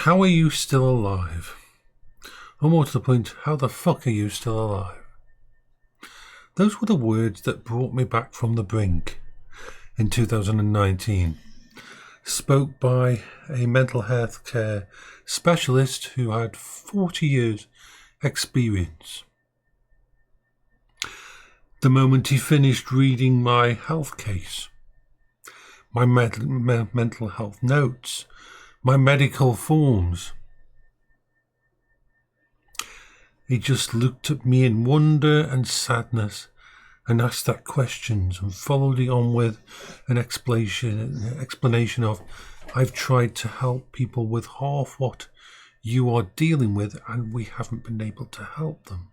How are you still alive? Or more to the point, how the fuck are you still alive? Those were the words that brought me back from the brink in 2019, spoke by a mental health care specialist who had 40 years experience. The moment he finished reading my health case, my mental health notes, my medical forms, he just looked at me in wonder and sadness and asked that questions and followed it on with an explanation of, I've tried to help people with half what you are dealing with and we haven't been able to help them.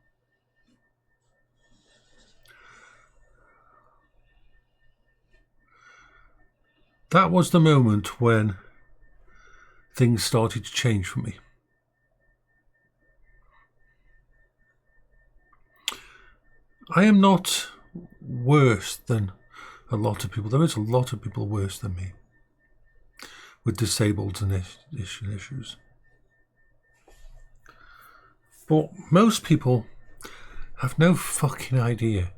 That was the moment when things started to change for me. I am not worse than a lot of people. There is a lot of people worse than me with disabled issues. But most people have no fucking idea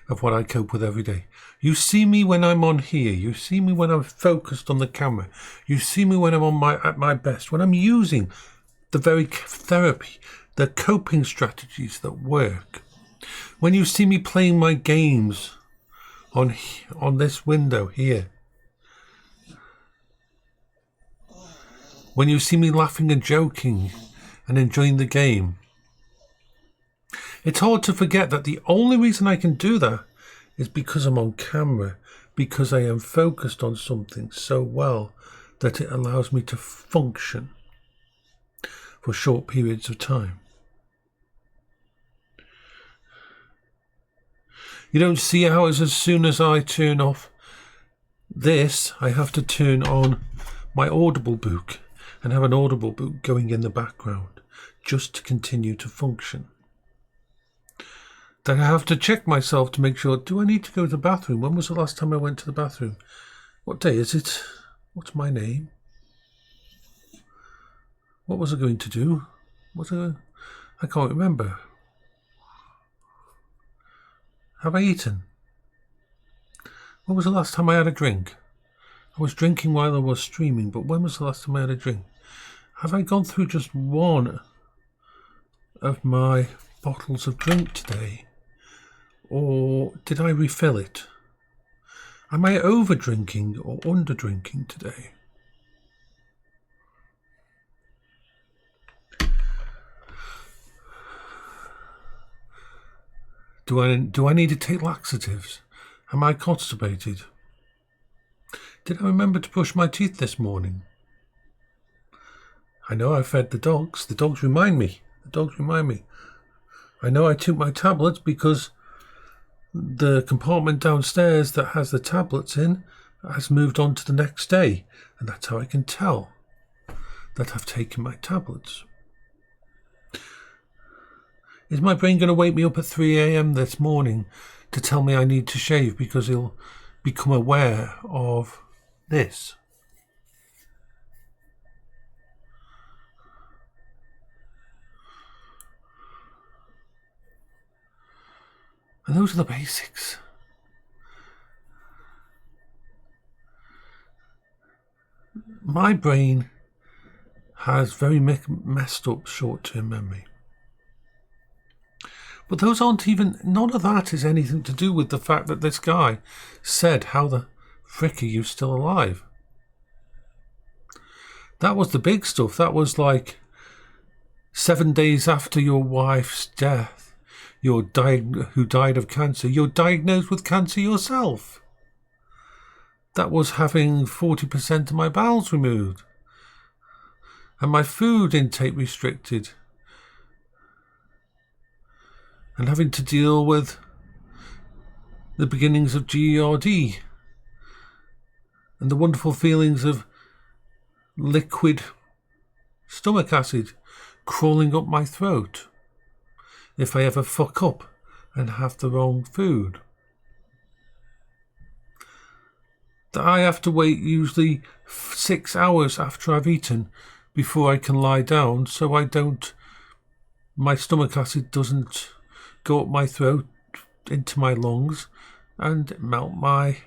of what I cope with every day. You see me when I'm on here. You see me when I'm focused on the camera. You see me when I'm at my best. When I'm using the very therapy, the coping strategies that work. When you see me playing my games on this window here. When you see me laughing and joking and enjoying the game. It's hard to forget that the only reason I can do that is because I'm on camera, because I am focused on something so well that it allows me to function for short periods of time. You don't see how as soon as I turn off this, I have to turn on my Audible book and have an Audible book going in the background just to continue to function. Then I have to check myself to make sure, do I need to go to the bathroom? When was the last time I went to the bathroom? What day is it? What's my name? What was I going to do? I can't remember. Have I eaten? When was the last time I had a drink? I was drinking while I was streaming, but when was the last time I had a drink? Have I gone through just one of my bottles of drink today? Or did I refill it? Am I over drinking or under drinking today? Do I need to take laxatives? Am I constipated? Did I remember to brush my teeth this morning? I know I fed the dogs. The dogs remind me. I know I took my tablets because the compartment downstairs that has the tablets in has moved on to the next day. And that's how I can tell that I've taken my tablets. Is my brain going to wake me up at 3 a.m. this morning to tell me I need to shave because he'll become aware of this? And those are the basics. My brain has very messed up short-term memory. But those aren't even, none of that is anything to do with the fact that this guy said, how the frick are you still alive? That was the big stuff. That was like 7 days after your wife's death, who died of cancer, you're diagnosed with cancer yourself. That was having 40% of my bowels removed and my food intake restricted. And having to deal with the beginnings of GERD and the wonderful feelings of liquid stomach acid crawling up my throat if I ever fuck up and have the wrong food. That I have to wait usually 6 hours after I've eaten before I can lie down, so my stomach acid doesn't go up my throat into my lungs and melt my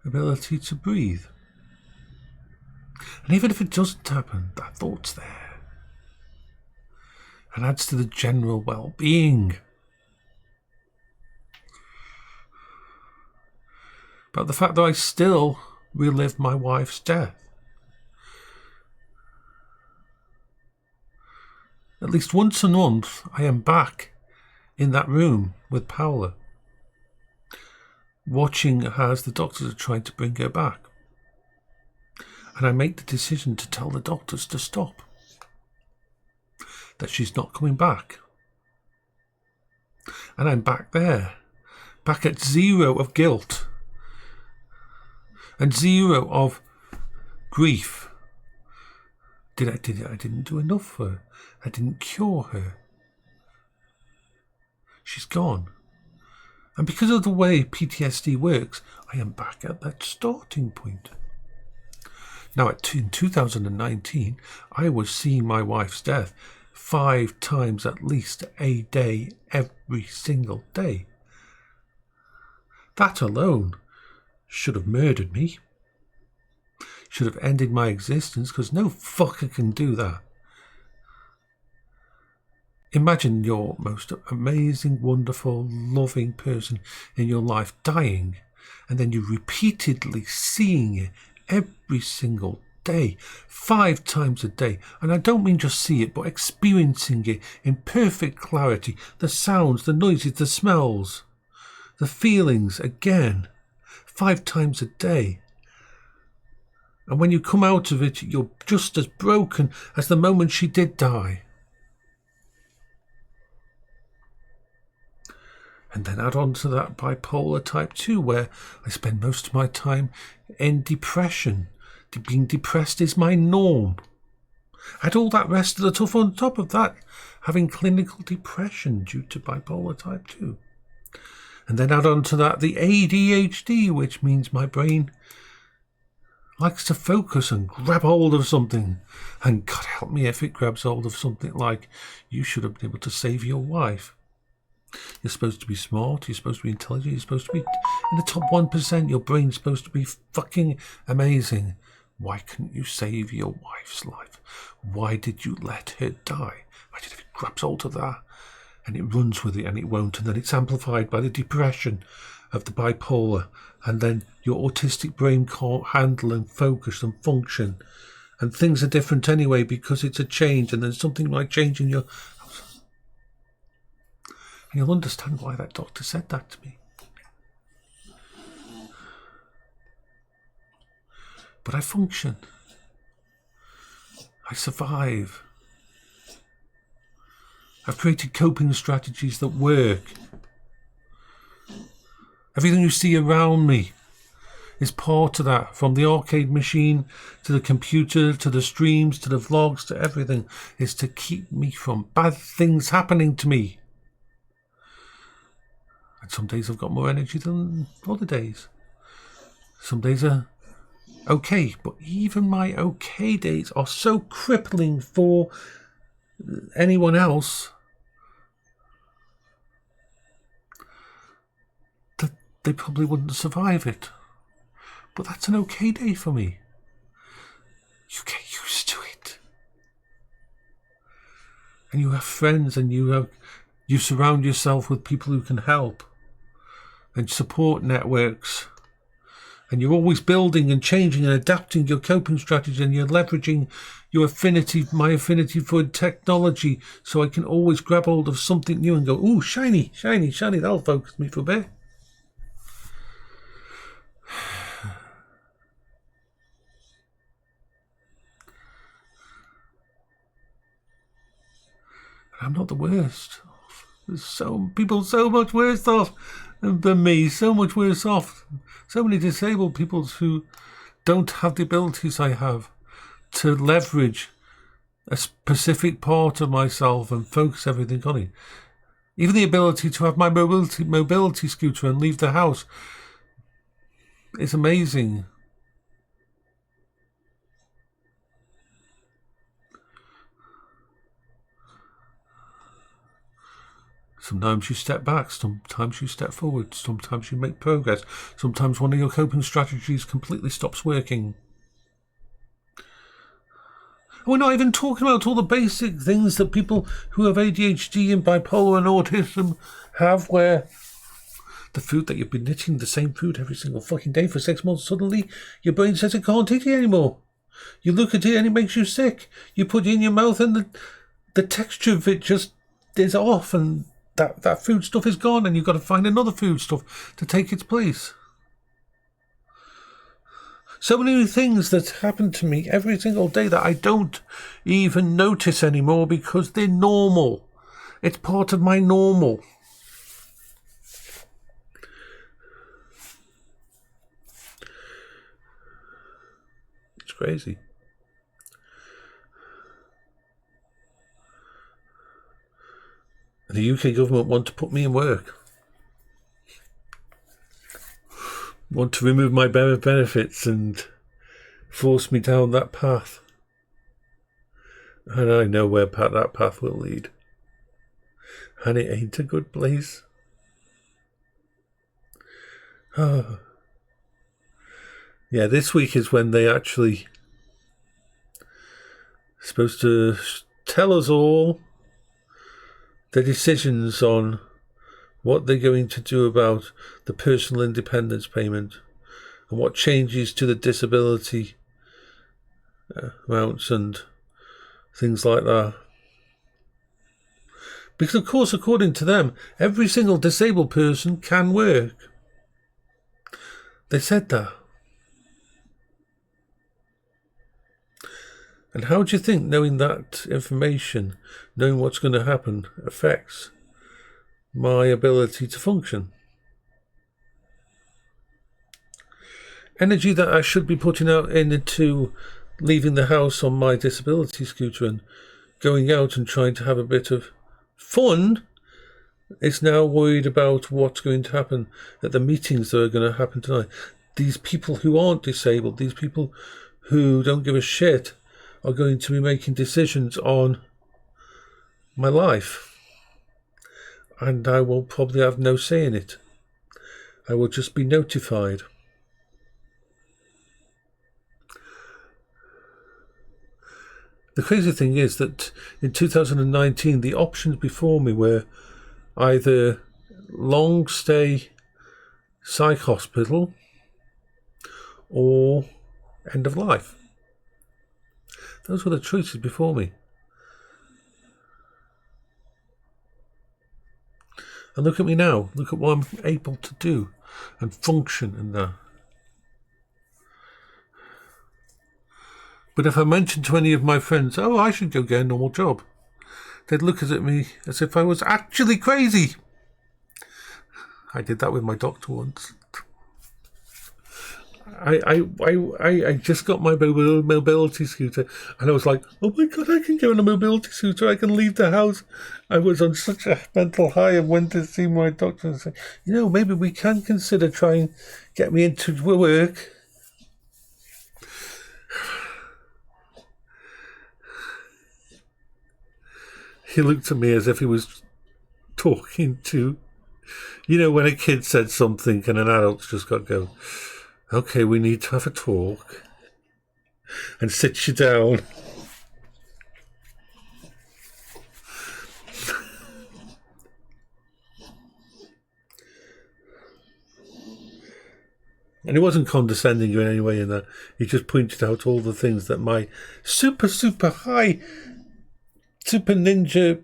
ability to breathe. And even if it doesn't happen, that thought's there and adds to the general well-being. But the fact that I still relive my wife's death. At least once a month, I am back in that room with Paula, watching as the doctors are trying to bring her back. And I make the decision to tell the doctors to stop, that she's not coming back. And I'm back there, back at 0 of guilt and 0 of grief. I didn't do enough for her. I didn't cure her. She's gone. And because of the way PTSD works, I am back at that starting point. Now, in 2019, I was seeing my wife's death 5 times at least a day, every single day. That alone should have murdered me. Should have ended my existence, because no fucker can do that. Imagine your most amazing, wonderful, loving person in your life dying, and then you repeatedly seeing it every single day, 5 times a day. And I don't mean just see it, but experiencing it in perfect clarity. The sounds, the noises, the smells, the feelings, again, 5 times a day. And when you come out of it, you're just as broken as the moment she did die. And then add on to that bipolar type 2, where I spend most of my time in depression. Being depressed is my norm. Add all that rest of the stuff on top of that, having clinical depression due to bipolar type 2. And then add on to that the ADHD, which means my brain likes to focus and grab hold of something. And God help me if it grabs hold of something like, you should have been able to save your wife. You're supposed to be smart, you're supposed to be intelligent, you're supposed to be in the top 1%, your brain's supposed to be fucking amazing. Why couldn't you save your wife's life? Why did you let her die? Imagine if it grabs hold of that and it runs with it and it won't, and then it's amplified by the depression of the bipolar, and then your autistic brain can't handle and focus and function, and things are different anyway because it's a change, and then something might change in your... And you'll understand why that doctor said that to me. But I function. I survive. I've created coping strategies that work. Everything you see around me is part of that, from the arcade machine to the computer to the streams to the vlogs to everything, is to keep me from bad things happening to me. And some days I've got more energy than other days. Some days are okay, but even my okay days are so crippling for anyone else that they probably wouldn't survive it. But that's an okay day for me. You get used to it. And you have friends, and you surround yourself with people who can help, and support networks, and you're always building and changing and adapting your coping strategy, and you're leveraging my affinity for technology, so I can always grab hold of something new and go, ooh, shiny, shiny, shiny, that'll focus me for a bit. And I'm not the worst. There's people so much worse off than me, so much worse off. So many disabled people who don't have the abilities I have to leverage a specific part of myself and focus everything on it. Even the ability to have my mobility scooter and leave the house It's amazing. Sometimes you step back, sometimes you step forward, sometimes you make progress, sometimes one of your coping strategies completely stops working. We're not even talking about all the basic things that people who have ADHD and bipolar and autism have, where the food that you've been eating, the same food every single fucking day for 6 months, suddenly your brain says it can't eat it anymore. You look at it and it makes you sick. You put it in your mouth and the texture of it just is off, and that food stuff is gone, and you've got to find another food stuff to take its place. So many things that happen to me every single day that I don't even notice anymore because they're normal. It's part of my normal. It's crazy. The UK government want to put me in work. Want to remove my benefits and force me down that path. And I know where that path will lead. And it ain't a good place. Oh. Yeah, this week is when they actually supposed to tell us all the decisions on what they're going to do about the personal independence payment and what changes to the disability amounts and things like that. Because, of course, according to them, every single disabled person can work. They said that. And how do you think knowing that information, knowing what's going to happen, affects my ability to function? Energy that I should be putting out into leaving the house on my disability scooter and going out and trying to have a bit of fun is now worried about what's going to happen at the meetings that are going to happen tonight. These people who aren't disabled, these people who don't give a shit, are going to be making decisions on my life. And I will probably have no say in it. I will just be notified. The crazy thing is that in 2019, the options before me were either long stay psych hospital or end of life. Those were the choices before me. And look at me now. Look at what I'm able to do and function in that. But if I mentioned to any of my friends, oh, I should go get a normal job, they'd look at me as if I was actually crazy. I did that with my doctor once. I just got my mobility scooter, and I was like, oh my God, I can go on a mobility scooter, I can leave the house. I was on such a mental high and went to see my doctor and said, maybe we can consider trying get me into work. He looked at me as if he was talking to, when a kid said something and an adult's just got to go, okay, we need to have a talk, and sit you down. And he wasn't condescending in any way in that. He just pointed out all the things that my super high, super ninja,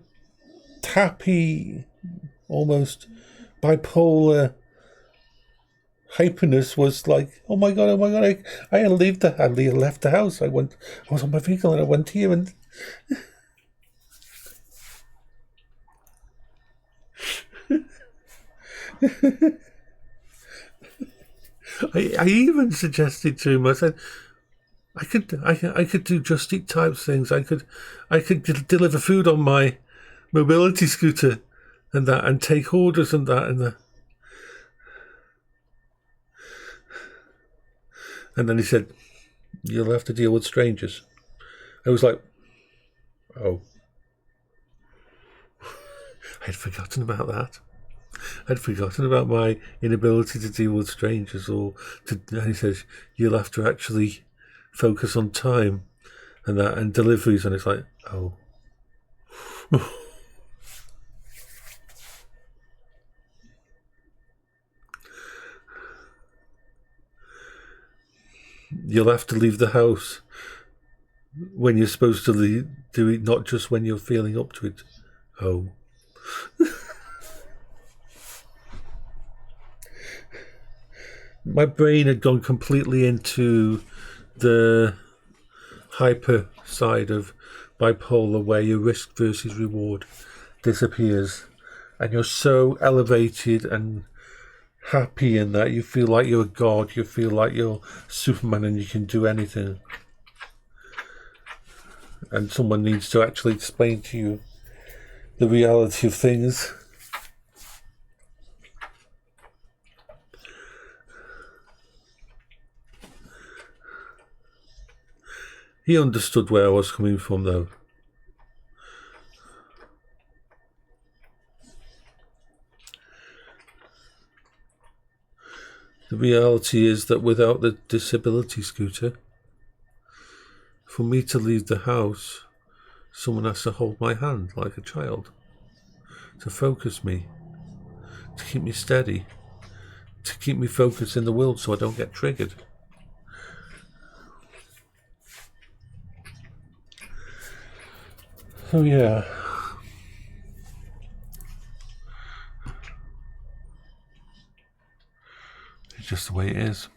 happy, almost bipolar hyperness was like, oh my god, I had left the house. I was on my vehicle and I went here and I even suggested to him, I said, I could do Just Eat type things. I could deliver food on my mobility scooter and that, and take orders and that and that. And then he said, you'll have to deal with strangers. I was like, oh. I'd forgotten about that. I'd forgotten about my inability to deal with strangers, and he says, you'll have to actually focus on time and deliveries, and it's like, oh. You'll have to leave the house when you're supposed to do it, not just when you're feeling up to it. Oh. My brain had gone completely into the hyper side of bipolar, where your risk versus reward disappears, and you're so elevated and happy in that you feel like you're a god, you feel like you're Superman and you can do anything. And someone needs to actually explain to you the reality of things. He understood where I was coming from, though. The reality is that without the disability scooter, for me to leave the house, someone has to hold my hand like a child, to focus me, to keep me steady, to keep me focused in the world so I don't get triggered. So yeah. It's just the way it is.